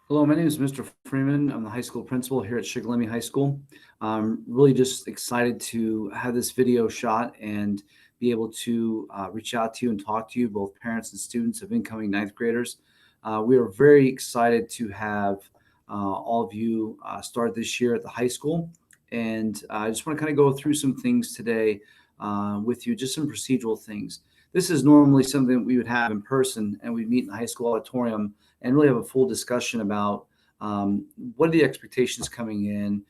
Hello, my name is Mr. Freeman. I'm the high school principal here at Shikellamy High School. I'm really just excited to have this video shot and be able to reach out to you and talk to you, both parents and students of incoming ninth graders. We are very excited to have all of you start this year at the high school. And I just want to kind of go through some things today with you, just some procedural things. This is normally something that we would have in person, and we'd meet in the high school auditorium and really have a full discussion about what are the expectations coming in,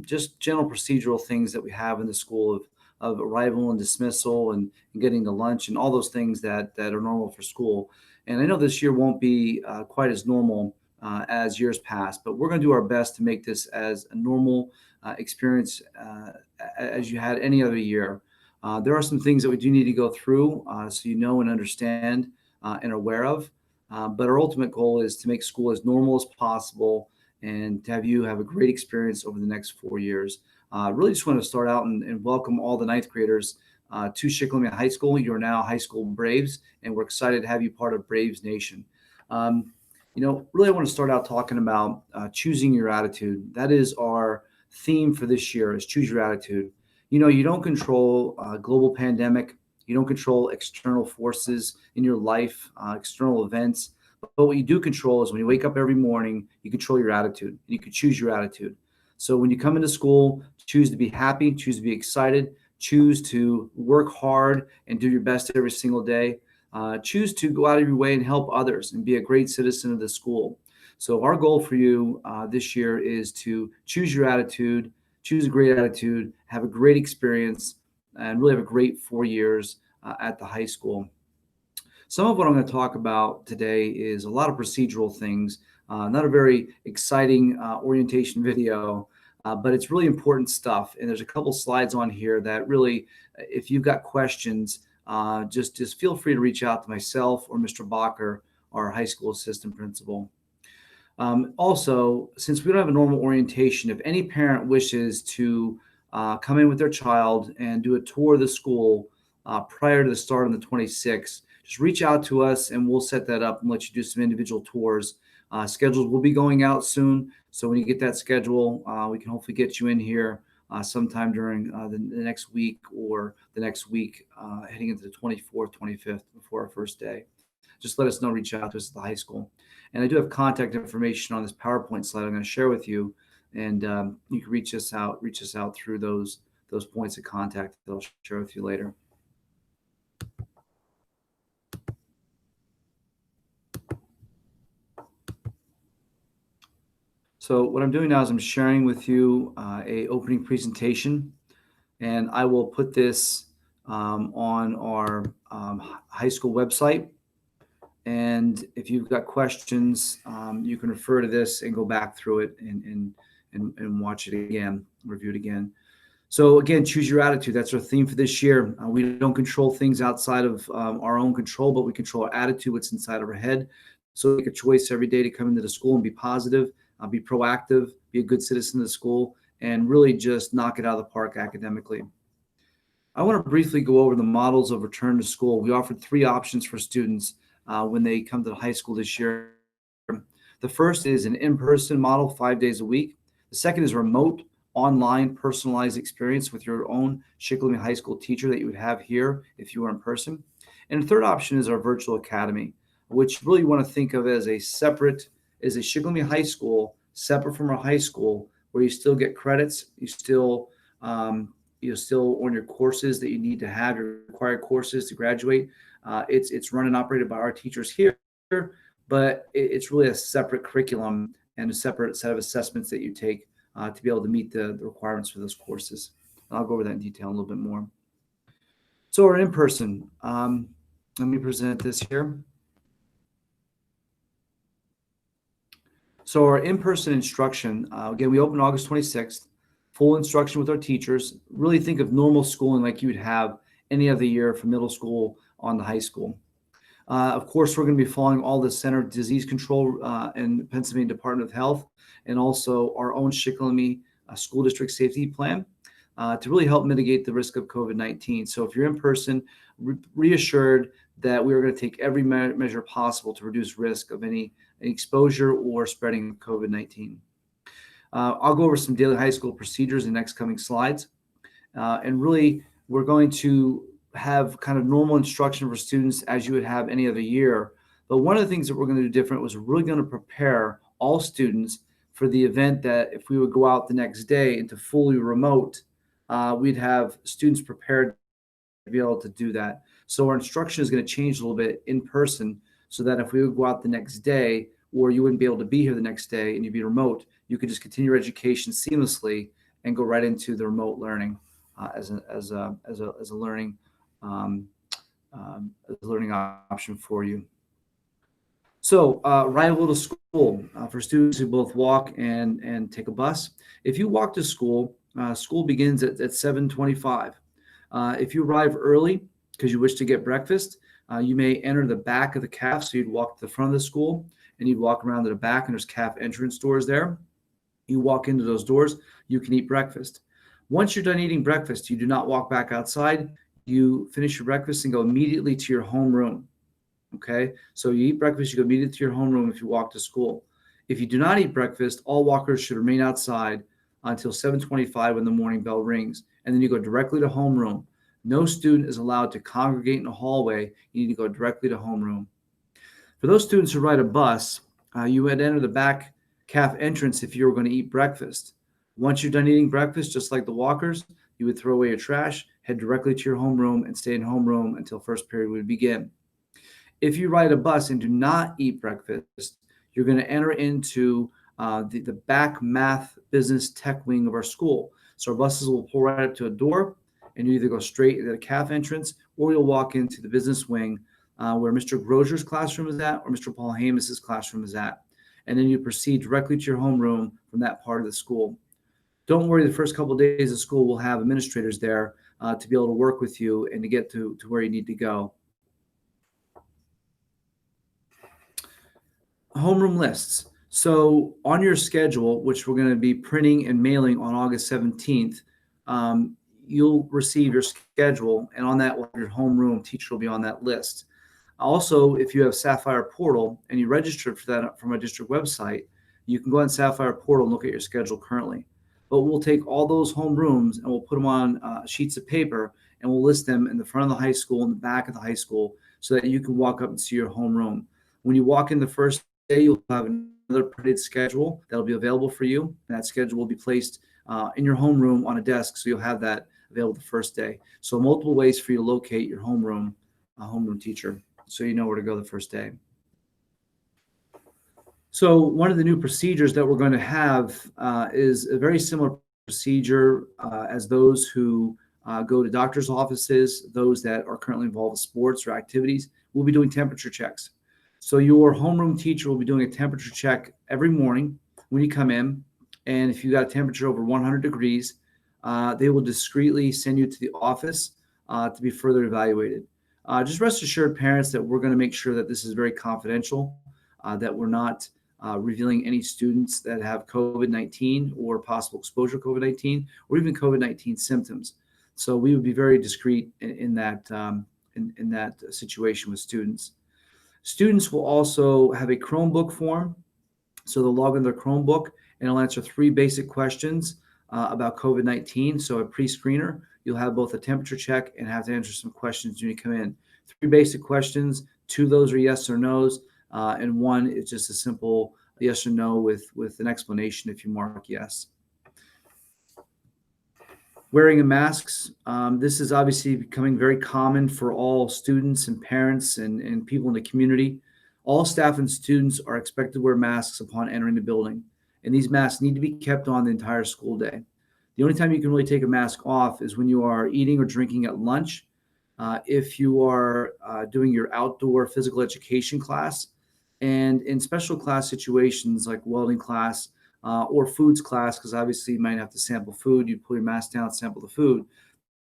just general procedural things that we have in the school of arrival and dismissal and getting to lunch and all those things that are normal for school. And I know this year won't be quite as normal as years past, but we're going to do our best to make this as a normal experience as you had any other year. There are some things that we do need to go through so you know and understand and are aware of. But our ultimate goal is to make school as normal as possible and to have you have a great experience over the next 4 years. Really just want to start out and welcome all the ninth graders to Shikellamy High School. You're now high school Braves, and we're excited to have you part of Braves Nation. Really I want to start out talking about choosing your attitude. That is our theme for this year, is choose your attitude. You don't control a global pandemic. You don't control external forces in your life, external events. But what you do control is when you wake up every morning, you control your attitude. You can choose your attitude. So when you come into school, choose to be happy, choose to be excited, choose to work hard and do your best every single day. Choose to go out of your way and help others and be a great citizen of the school. So our goal for you this year is to choose your attitude, choose a great attitude, have a great experience, and really have a great 4 years at the high school. Some of what I'm going to talk about today is a lot of procedural things, not a very exciting orientation video, but it's really important stuff. And there's a couple slides on here that really, if you've got questions, just feel free to reach out to myself or Mr. Bacher, our high school assistant principal. Also, since we don't have a normal orientation, if any parent wishes to come in with their child and do a tour of the school prior to the start on the 26th, just reach out to us and we'll set that up and let you do some individual tours. Schedules will be going out soon. So when you get that schedule, we can hopefully get you in here sometime during the next week or the next week heading into the 24th, 25th before our first day. Just let us know, reach out to us at the high school. And I do have contact information on this PowerPoint slide I'm going to share with you. And you can reach us out through those points of contact that I'll share with you later. So what I'm doing now is I'm sharing with you a opening presentation, and I will put this on our high school website. And if you've got questions, you can refer to this and go back through it and watch it again, review it again. So again, choose your attitude. That's our theme for this year. We don't control things outside of our own control, but we control our attitude, what's inside of our head. So make a choice every day to come into the school and be positive, be proactive, be a good citizen of the school, and really just knock it out of the park academically. I want to briefly go over the models of return to school. We offered 3 options for students when they come to the high school this year. The first is an in-person model, 5 days a week. The second is remote, online, personalized experience with your own Shikellamy High School teacher that you would have here if you were in person. And the third option is our virtual academy, which really you want to think of as a Shikellamy High School, separate from our high school, where you still get credits, you still earn your courses that you need to have, your required courses to graduate. It's run and operated by our teachers here, but it's really a separate curriculum and a separate set of assessments that you take to be able to meet the requirements for those courses. And I'll go over that in detail a little bit more. So our in-person, let me present this here. So our in-person instruction, again, we open August 26th, full instruction with our teachers. Really think of normal schooling like you would have any other year from middle school on to high school. Of course, we're going to be following all the Center of Disease Control and Pennsylvania Department of Health, and also our own Shikellamy School District Safety Plan to really help mitigate the risk of COVID-19. So if you're in person, reassured that we were going to take every measure possible to reduce risk of any exposure or spreading of COVID-19. I'll go over some daily high school procedures in the next coming slides. And really, we're going to have kind of normal instruction for students as you would have any other year. But one of the things that we're going to do different was we're really going to prepare all students for the event that if we would go out the next day into fully remote, we'd have students prepared to be able to do that. So our instruction is going to change a little bit in person so that if we would go out the next day, or you wouldn't be able to be here the next day and you'd be remote, you could just continue your education seamlessly and go right into the remote learning as a learning option for you. So arrival to school for students who both walk and take a bus. If you walk to school, school begins at 7:25. If you arrive early because you wish to get breakfast, you may enter the back of the CAF. So you'd walk to the front of the school and you'd walk around to the back, and there's CAF entrance doors there. You walk into those doors, you can eat breakfast. Once you're done eating breakfast, you do not walk back outside. You finish your breakfast and go immediately to your homeroom. Okay, so you eat breakfast, you go immediately to your homeroom if you walk to school. If you do not eat breakfast, all walkers should remain outside until 7:25 when the morning bell rings, and then you go directly to homeroom. No student is allowed to congregate in the hallway. You need to go directly to homeroom. For those students who ride a bus, you would enter the back CAF entrance if you were going to eat breakfast. Once you're done eating breakfast, just like the walkers, you would throw away your trash, head directly to your homeroom, and stay in homeroom until first period would begin. If you ride a bus and do not eat breakfast, you're going to enter into the back math business tech wing of our school. So our buses will pull right up to a door, and you either go straight to the CAF entrance or you'll walk into the business wing where Mr. Grosier's classroom is at or Mr. Paul Hamis's classroom is at. And then you proceed directly to your homeroom from that part of the school. Don't worry, the first couple of days of school will have administrators there to be able to work with you and to get to where you need to go. Homeroom lists. So on your schedule, which we're going to be printing and mailing on August 17th, you'll receive your schedule, and on that, your homeroom teacher will be on that list. Also, if you have Sapphire Portal and you registered for that from our district website, you can go on Sapphire Portal and look at your schedule currently. But we'll take all those homerooms and we'll put them on sheets of paper, and we'll list them in the front of the high school and the back of the high school so that you can walk up and see your homeroom. When you walk in the first day, you'll have another printed schedule that'll be available for you. And that schedule will be placed in your homeroom on a desk, so you'll have that available the first day. So multiple ways for you to locate your homeroom teacher, so you know where to go the first day. So one of the new procedures that we're going to have is a very similar procedure as those who go to doctor's offices, those that are currently involved in sports or activities. We'll be doing temperature checks. So your homeroom teacher will be doing a temperature check every morning when you come in. And if you got a temperature over 100 degrees, they will discreetly send you to the office to be further evaluated. Just rest assured, parents, that we're going to make sure that this is very confidential, that we're not revealing any students that have COVID-19 or possible exposure to COVID-19 or even COVID-19 symptoms. So we would be very discreet in that situation with students. Students will also have a Chromebook form. So they'll log in their Chromebook and it'll answer 3 basic questions about COVID-19. So a pre-screener, you'll have both a temperature check and have to answer some questions when you come in. 3 basic questions, 2 of those are yes or no's, and 1 is just a simple yes or no with an explanation if you mark yes. Wearing of masks. This is obviously becoming very common for all students and parents and people in the community. All staff and students are expected to wear masks upon entering the building, and these masks need to be kept on the entire school day. The only time you can really take a mask off is when you are eating or drinking at lunch, if you are doing your outdoor physical education class, and in special class situations like welding class or foods class, because obviously you might have to sample food. You pull your mask down, sample the food.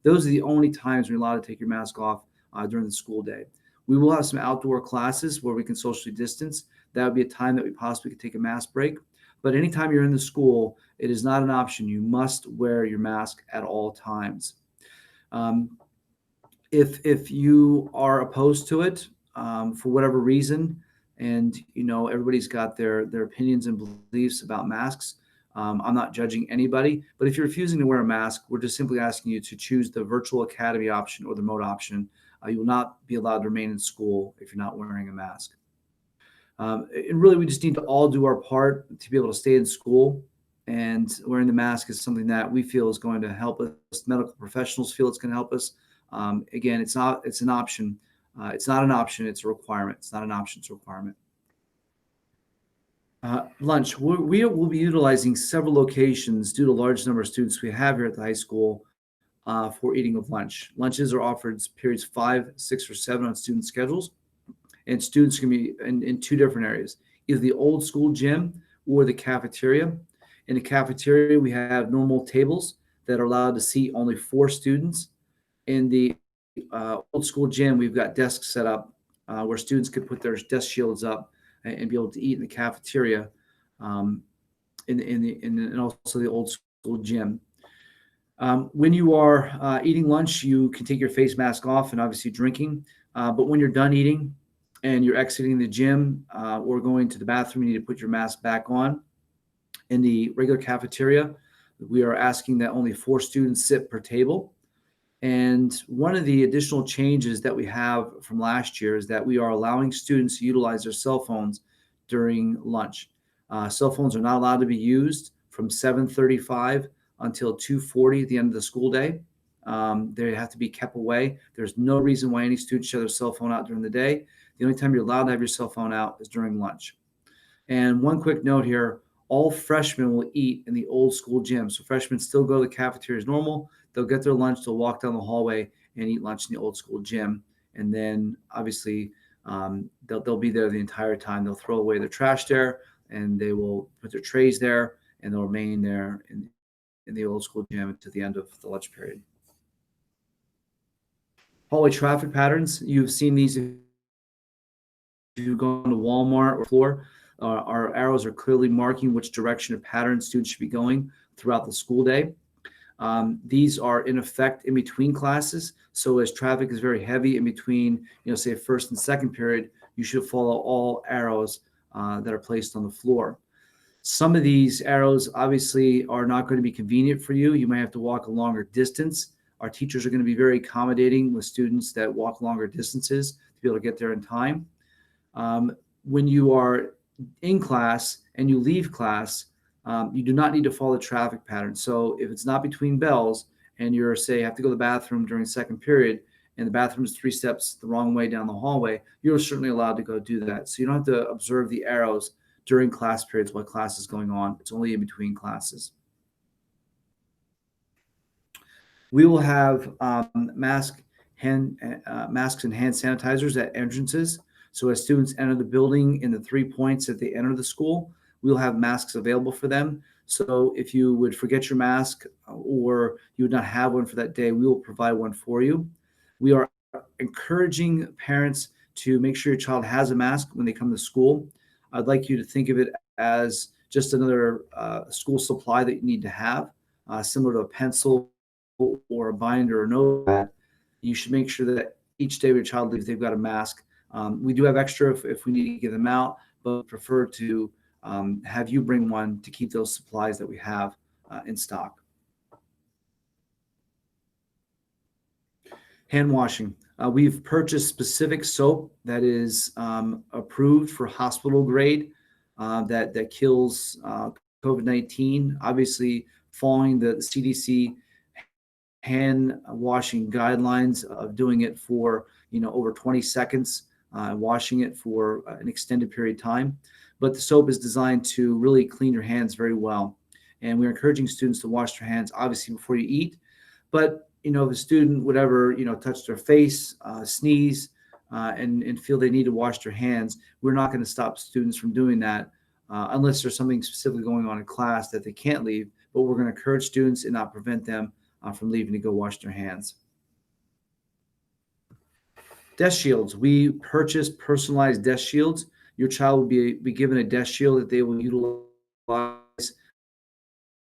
Those are the only times you're allowed to take your mask off during the school day. We will have some outdoor classes where we can socially distance. That would be a time that we possibly could take a mask break. But anytime you're in the school, it is not an option. You must wear your mask at all times. If you are opposed to it for whatever reason, and everybody's got their opinions and beliefs about masks, I'm not judging anybody. But if you're refusing to wear a mask, we're just simply asking you to choose the virtual academy option or the remote option. You will not be allowed to remain in school if you're not wearing a mask. And really, we just need to all do our part to be able to stay in school. And wearing the mask is something that we feel is going to help us. Medical professionals feel it's going to help us. Again, it's not. It's an option. It's not an option. It's a requirement. It's not an option. It's a requirement. Lunch. We will be utilizing several locations due to large number of students we have here at the high school for eating of lunch. Lunches are offered periods 5, 6, or 7 on student schedules, and students can be in two different areas, either the old school gym or the cafeteria. In the cafeteria, we have normal tables that are allowed to seat only 4 students. In the old school gym, we've got desks set up where students could put their desk shields up and be able to eat in the cafeteria, and also the old school gym. When you are eating lunch, you can take your face mask off and obviously drinking. But when you're done eating and you're exiting the gym or going to the bathroom, you need to put your mask back on. In the regular cafeteria, we are asking that only 4 students sit per table. And one of the additional changes that we have from last year is that we are allowing students to utilize their cell phones during lunch. Cell phones are not allowed to be used from 7:35 until 2:40 at the end of the school day. They have to be kept away. There's no reason why any student should have their cell phone out during the day. The only time you're allowed to have your cell phone out is during lunch. And one quick note here, all freshmen will eat in the old school gym. So freshmen still go to the cafeteria as normal. They'll get their lunch, they'll walk down the hallway and eat lunch in the old school gym. And then obviously they'll be there the entire time. They'll throw away their trash there and they will put their trays there and they'll remain there in the old school gym to the end of the lunch period. Hallway traffic patterns. You've seen these if you've gone to Walmart or floor. Our arrows are clearly marking which direction of pattern students should be going throughout the school day. These are in effect in between classes. So as traffic is very heavy in between, say first and second period, you should follow all arrows that are placed on the floor. Some of these arrows obviously are not going to be convenient for you. You might have to walk a longer distance. Our teachers are going to be very accommodating with students that walk longer distances to be able to get there in time. When you are in class and you leave class, you do not need to follow the traffic pattern. So if it's not between bells and you're, say, have to go to the bathroom during second period and the bathroom is 3 steps the wrong way down the hallway, you're certainly allowed to go do that. So you don't have to observe the arrows during class periods while class is going on. It's only in between classes. We will have masks and hand sanitizers at entrances. So as students enter the building in the 3 points that they enter the school, we'll have masks available for them. So if you would forget your mask or you would not have one for that day, we will provide one for you. We are encouraging parents to make sure your child has a mask when they come to school. I'd like you to think of it as just another school supply that you need to have, similar to a pencil or a binder or a notepad. You should make sure that each day your child leaves, they've got a mask. We do have extra if we need to give them out, but prefer to have you bring one to keep those supplies that we have in stock. Hand washing. We've purchased specific soap that is approved for hospital grade that kills COVID-19. Obviously, following the CDC hand washing guidelines of doing it for over 20 seconds, washing it for an extended period of time. But the soap is designed to really clean your hands very well. And we're encouraging students to wash their hands, obviously, before you eat. But, if a student would ever, touch their face, sneeze, and feel they need to wash their hands, we're not going to stop students from doing that unless there's something specifically going on in class that they can't leave. But we're going to encourage students and not prevent them from leaving to go wash their hands. Desk shields. We purchase personalized desk shields. Your child will be given a desk shield that they will utilize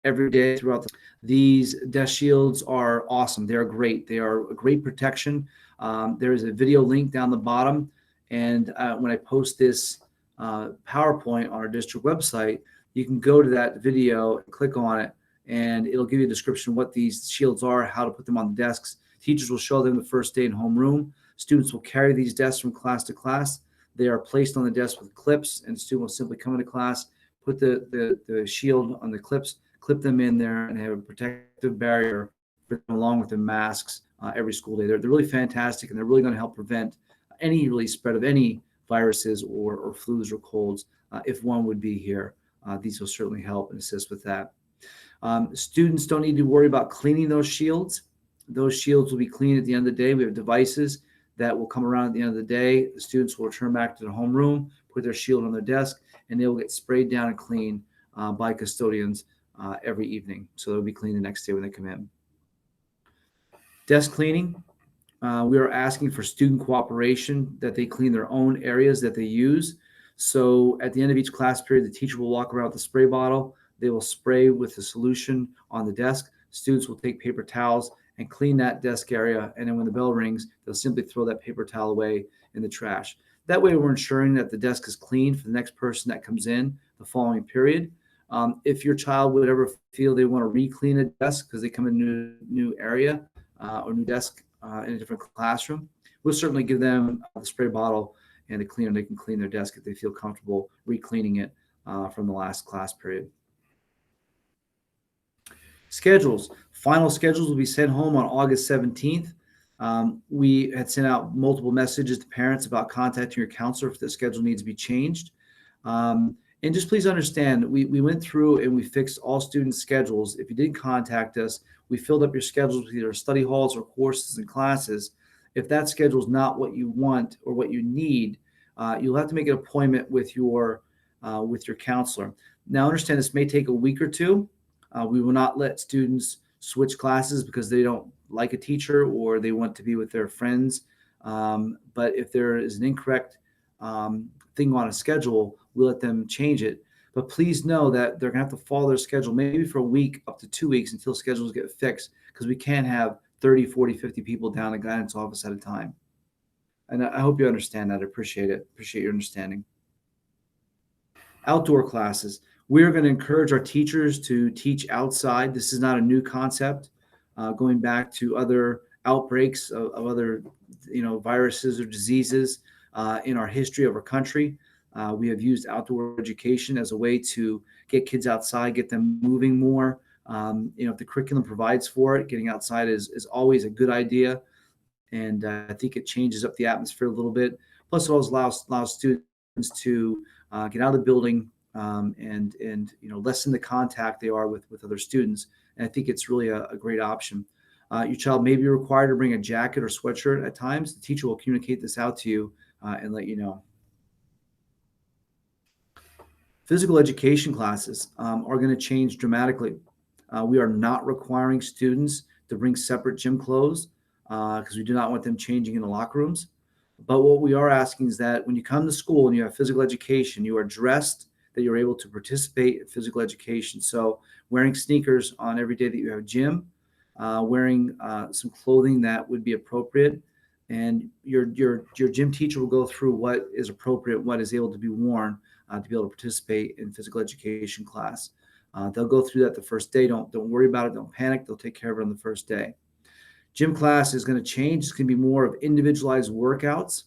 every day throughout these desk shields are awesome. They are great. They are a great protection. There is a video link down the bottom. And when I post this PowerPoint on our district website, you can go to that video and click on it, and it'll give you a description of what these shields are, how to put them on the desks. Teachers will show them the first day in homeroom. Students will carry these desks from class to class. They are placed on the desk with clips, and the student will simply come into class, put the shield on the clips, clip them in there, and have a protective barrier for them along with the masks every school day. They're really fantastic, and they're really going to help prevent any really spread of any viruses or flus or colds. If one would be here, these will certainly help and assist with that. Students don't need to worry about cleaning those shields. Those shields will be cleaned at the end of the day. We have devices that will come around at the end of the day. The students will return back to their homeroom, put their shield on their desk, and they will get sprayed down and cleaned by custodians every evening. So they'll be cleaned the next day when they come in. Desk cleaning. We are asking for student cooperation, that they clean their own areas that they use. So at the end of each class period, the teacher will walk around with a spray bottle. They will spray with the solution on the desk. Students will take paper towels and clean that desk area. And then when the bell rings, they'll simply throw that paper towel away in the trash. That way, we're ensuring that the desk is clean for the next person that comes in the following period. If your child would ever feel they want to re-clean a desk because they come in a new area or new desk in a different classroom, we'll certainly give them the spray bottle and the cleaner. They can clean their desk if they feel comfortable re-cleaning it from the last class period. Schedules. Final schedules will be sent home on August 17th. We had sent out multiple messages to parents about contacting your counselor if the schedule needs to be changed. And just please understand, we went through and we fixed all students' schedules. If you didn't contact us, we filled up your schedules with either study halls or courses and classes. If that schedule is not what you want or what you need, you'll have to make an appointment with your counselor. Now, understand this may take a week or two. We will not let students switch classes because they don't like a teacher or they want to be with their friends. But if there is an incorrect thing on a schedule, we'll let them change it. But please know that they're going to have to follow their schedule maybe for a week up to 2 weeks until schedules get fixed, because we can't have 30, 40, 50 people down in the guidance office at a time. And I hope you understand that. I appreciate it. Appreciate your understanding. Outdoor classes. We're going to encourage our teachers to teach outside. This is not a new concept. Going back to other outbreaks of other viruses or diseases in our history of our country, we have used outdoor education as a way to get kids outside, get them moving more. If the curriculum provides for it, getting outside is always a good idea. And I think it changes up the atmosphere a little bit. Plus, it allows students to get out of the building and lessen the contact they are with other students. And I think it's really a great option. Your child may be required to bring a jacket or sweatshirt at times. The teacher will communicate this out to you and let you know. Physical education classes are going to change dramatically. We are not requiring students to bring separate gym clothes because we do not want them changing in the locker rooms. But what we are asking is that when you come to school and you have physical education, you are dressed, that you're able to participate in physical education. So wearing sneakers on every day that you have gym, wearing some clothing that would be appropriate, and your gym teacher will go through what is appropriate, what is able to be worn to be able to participate in physical education class. They'll go through that the first day. Don't worry about it. Don't panic. They'll take care of it on the first day. Gym class is going to change. It's going to be more of individualized workouts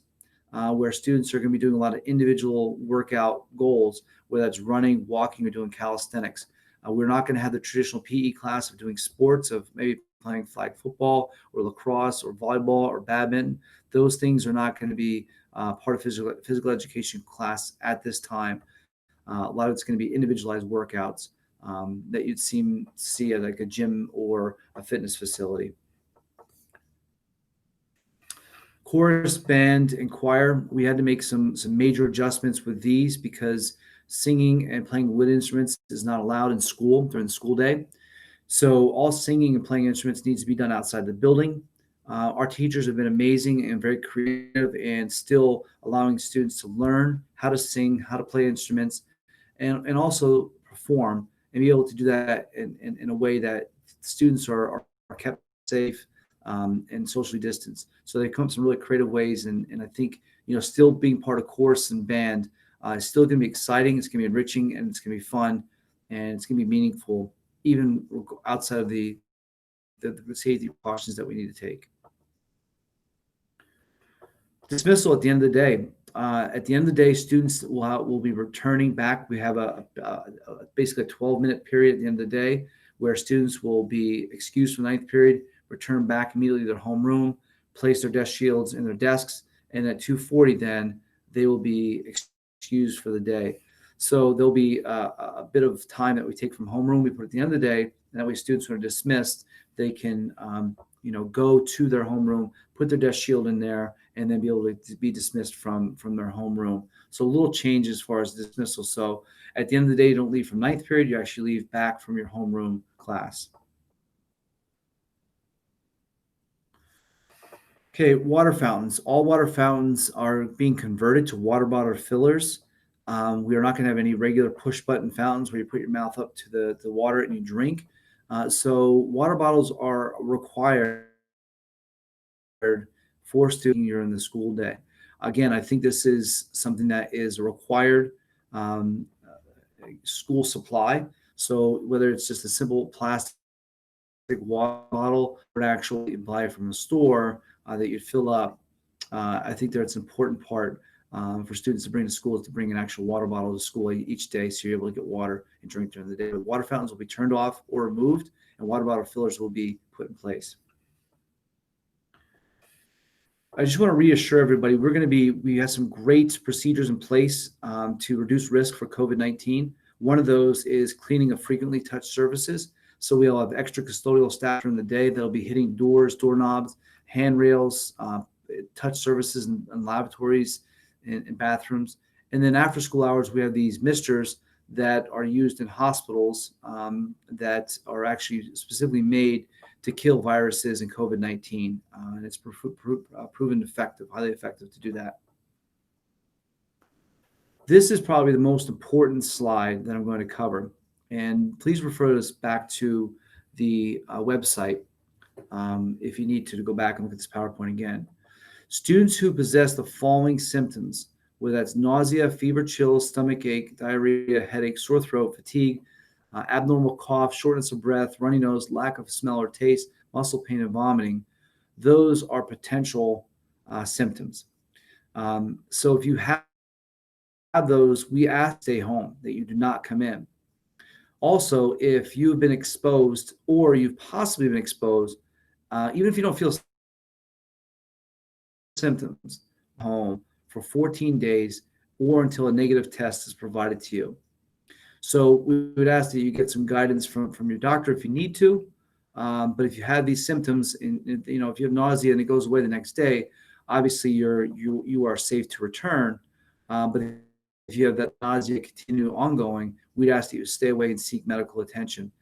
where students are going to be doing a lot of individual workout goals, whether that's running, walking, or doing calisthenics. We're not going to have the traditional PE class of doing sports, of maybe playing flag football or lacrosse or volleyball or badminton. Those things are not going to be part of physical education class at this time. A lot of it's going to be individualized workouts that you'd see at like a gym or a fitness facility. Chorus, band, and choir, we had to make some major adjustments with these because singing and playing wood instruments is not allowed in school during the school day. So all singing and playing instruments needs to be done outside the building. Our teachers have been amazing and very creative and still allowing students to learn how to sing, how to play instruments, and also perform and be able to do that in a way that students are kept safe and socially distance. So they come up with some really creative ways. And I think, still being part of chorus and band is still going to be exciting. It's going to be enriching, and it's going to be fun, and it's going to be meaningful, even outside of the safety precautions that we need to take. Dismissal at the end of the day. At the end of the day, students will be returning back. We have basically a 12-minute period at the end of the day where students will be excused from ninth period, return back immediately to their homeroom, place their desk shields in their desks, and at 2:40 then they will be excused for the day. So there'll be a bit of time that we take from homeroom, we put at the end of the day, and that way students who are dismissed, they can go to their homeroom, put their desk shield in there, and then be able to be dismissed from their homeroom. So a little change as far as dismissal. So at the end of the day, you don't leave from ninth period, you actually leave back from your homeroom class. Okay, water fountains. All water fountains are being converted to water bottle fillers. We are not going to have any regular push button fountains where you put your mouth up to the water and you drink. So water bottles are required for students during the school day. Again, I think this is something that is a required school supply. So whether it's just a simple plastic water bottle or actually buy it from the store that you fill up, I think that's an important part for students to bring to school, is to bring an actual water bottle to school each day so you're able to get water and drink during the day. But water fountains will be turned off or removed, and water bottle fillers will be put in place. I just want to reassure everybody, we have some great procedures in place to reduce risk for COVID-19. One of those is cleaning of frequently touched surfaces. So we'll have extra custodial staff during the day that'll be hitting doors, doorknobs, handrails, touch surfaces in lavatories and bathrooms. And then after school hours, we have these misters that are used in hospitals that are actually specifically made to kill viruses and COVID-19. And it's proven effective, highly effective to do that. This is probably the most important slide that I'm going to cover. And please refer us back to the website if you need to go back and look at this PowerPoint again. Students who possess the following symptoms, whether that's nausea, fever, chills, stomach ache, diarrhea, headache, sore throat, fatigue, abnormal cough, shortness of breath, runny nose, lack of smell or taste, muscle pain, and vomiting, those are potential symptoms. So if you have those, we ask stay home, that you do not come in. Also, if you've been exposed or you've possibly been exposed, even if you don't feel symptoms, home for 14 days or until a negative test is provided to you. So we would ask that you get some guidance from your doctor if you need to. But if you have these symptoms, and if you have nausea and it goes away the next day, obviously you are safe to return. But if you have that nausea continue ongoing, we'd ask that you stay away and seek medical attention.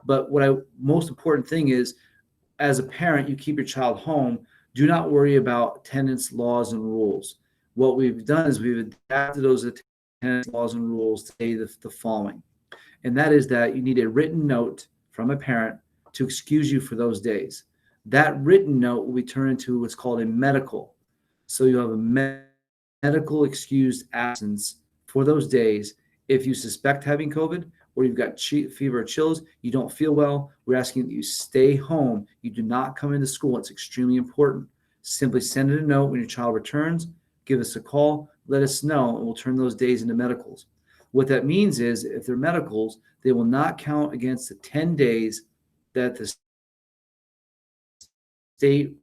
But most important thing is, as a parent, you keep your child home. Do not worry about attendance laws and rules. What we've done is we've adapted those attendance laws and rules to say the following, and that is that you need a written note from a parent to excuse you for those days. That written note will be turned into what's called a medical. So you have a medical excused absence for those days. If you suspect having COVID or you've got fever or chills, you don't feel well, we're asking that you stay home. You do not come into school. It's extremely important. Simply send in a note when your child returns, give us a call, let us know, and we'll turn those days into medicals. What that means is if they're medicals, they will not count against the 10 days that the state,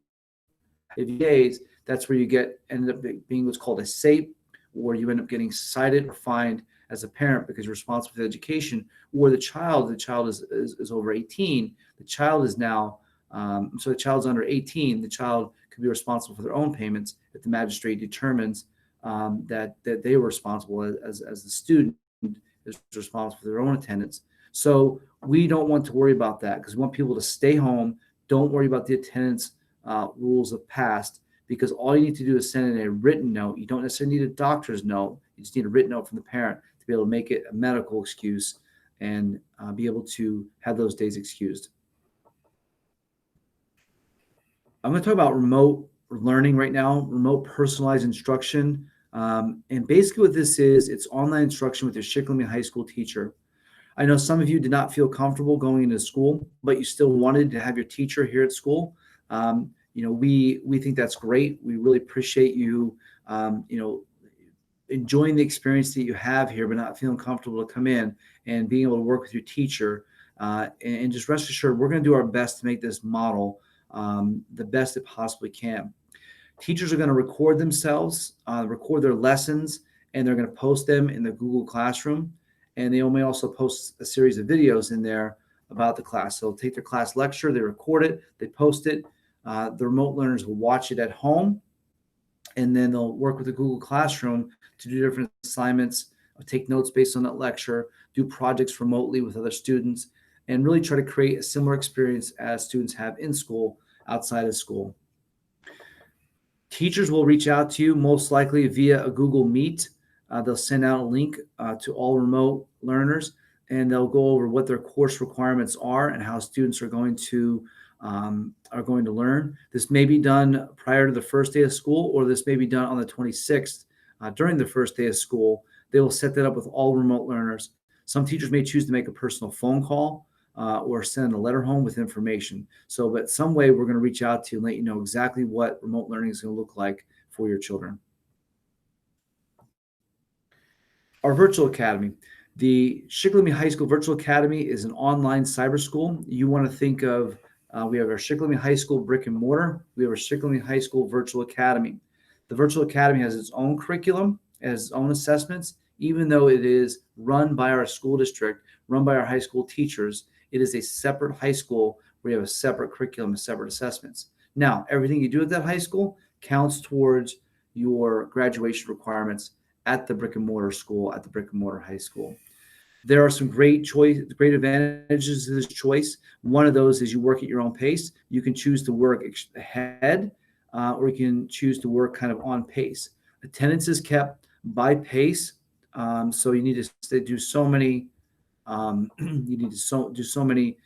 days, that's where you ended up being what's called a SAPE, or you end up getting cited or fined as a parent because you're responsible for the education, or the child is over 18. The child is now, so the child's under 18, the child could be responsible for their own payments if the magistrate determines that they were responsible as the student is responsible for their own attendance. So we don't want to worry about that because we want people to stay home. Don't worry about the attendance rules of past, because all you need to do is send in a written note. You don't necessarily need a doctor's note. You just need a written note from the parent to be able to make it a medical excuse and be able to have those days excused. I'm going to talk about remote learning right now, remote personalized instruction. And basically what this is, it's online instruction with your Shikellamy High School teacher. I know some of you did not feel comfortable going into school, but you still wanted to have your teacher here at school. We think that's great. We really appreciate you, enjoying the experience that you have here, but not feeling comfortable to come in and being able to work with your teacher. And just rest assured, we're going to do our best to make this model the best it possibly can. Teachers are going to record themselves, record their lessons, and they're going to post them in the Google Classroom. And they may also post a series of videos in there about the class. So they'll take their class lecture, they record it, they post it. The remote learners will watch it at home, and then they'll work with the Google Classroom to do different assignments, take notes based on that lecture, do projects remotely with other students, and really try to create a similar experience as students have in school, outside of school. Teachers will reach out to you most likely via a Google Meet. They'll send out a link to all remote learners, and they'll go over what their course requirements are and how students are going to learn. This may be done prior to the first day of school, or this may be done on the 26th during the first day of school. They will set that up with all remote learners. Some teachers may choose to make a personal phone call or send a letter home with information. But some way we're going to reach out to you and let you know exactly what remote learning is going to look like for your children. Our virtual academy. The Shikellamy High School Virtual Academy is an online cyber school. You want to think of, we have our Shikellamy High School brick and mortar. We have our Shikellamy High School Virtual Academy. The Virtual Academy has its own curriculum, has its own assessments. Even though it is run by our school district, run by our high school teachers, it is a separate high school where you have a separate curriculum and separate assessments. Now, everything you do at that high school counts towards your graduation requirements at the brick and mortar school, at the brick and mortar high school. There are some great advantages to this choice. One of those is you work at your own pace. You can choose to work ahead, or you can choose to work kind of on pace. Attendance is kept by pace, so you need to do so many. You need to do so many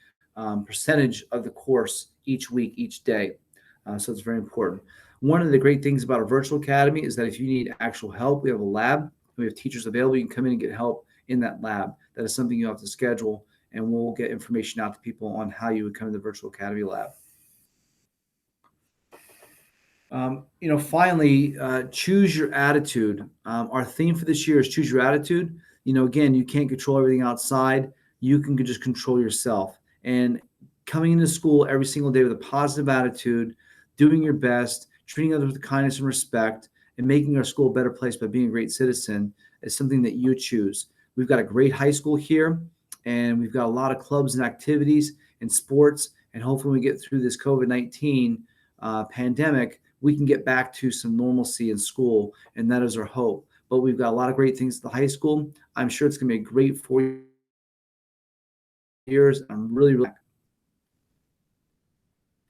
percentage of the course each week, each day. So it's very important. One of the great things about our virtual academy is that if you need actual help, we have a lab. We have teachers available. You can come in and get help in that lab. That is something you have to schedule, and we'll get information out to people on how you would come to the virtual academy lab. Finally, choose your attitude. Our theme for this year is choose your attitude. Again, you can't control everything outside. You can just control yourself. And coming into school every single day with a positive attitude, doing your best, treating others with kindness and respect, and making our school a better place by being a great citizen is something that you choose. We've got a great high school here, and we've got a lot of clubs and activities and sports. And hopefully when we get through this COVID-19 pandemic, we can get back to some normalcy in school, and that is our hope. But we've got a lot of great things at the high school. I'm sure it's going to be a great 4 years. I'm really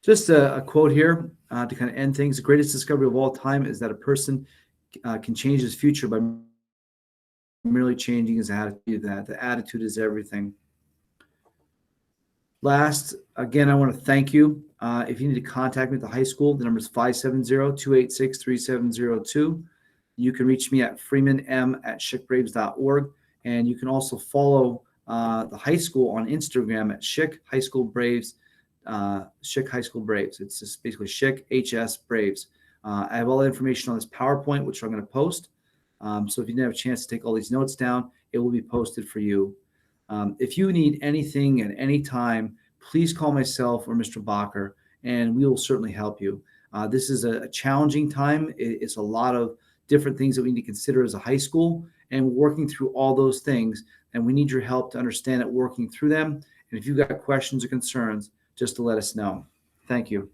just a quote here to kind of end things. The greatest discovery of all time is that a person can change his future by merely changing his attitude. That the attitude is everything. Last, again, I want to thank you. If you need to contact me at the high school, the number is 570-286-3702. You can reach me at freemanm@shickbraves.org. And you can also follow the high school on Instagram at Schick High School Braves. Schick High School Braves. It's just basically Schick HS Braves. I have all the information on this PowerPoint, which I'm going to post. So if you didn't have a chance to take all these notes down, it will be posted for you. If you need anything at any time, please call myself or Mr. Bacher, and we will certainly help you. This is a challenging time. It's a lot of different things that we need to consider as a high school, and we're working through all those things, and we need your help to understand it, working through them. And if you've got questions or concerns, just to let us know. Thank you.